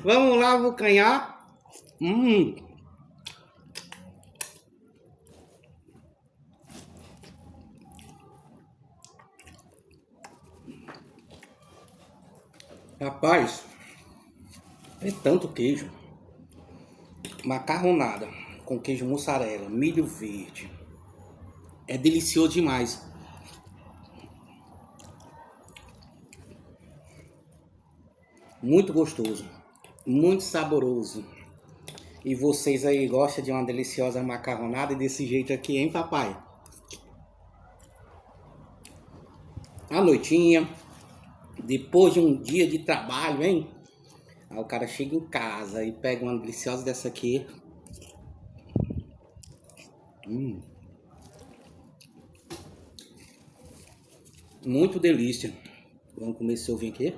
Vamos lá, abocanhar. Hum. Rapaz, é tanto queijo. Macarronada com queijo mussarela, milho verde. É delicioso demais. Muito gostoso. Muito saboroso. E vocês aí gostam de uma deliciosa macarronada desse jeito aqui, hein, papai? À noitinha, depois de um dia de trabalho, hein? Aí o cara chega em casa e pega uma deliciosa dessa aqui. Muito delícia. Vamos comer esse ovinho aqui.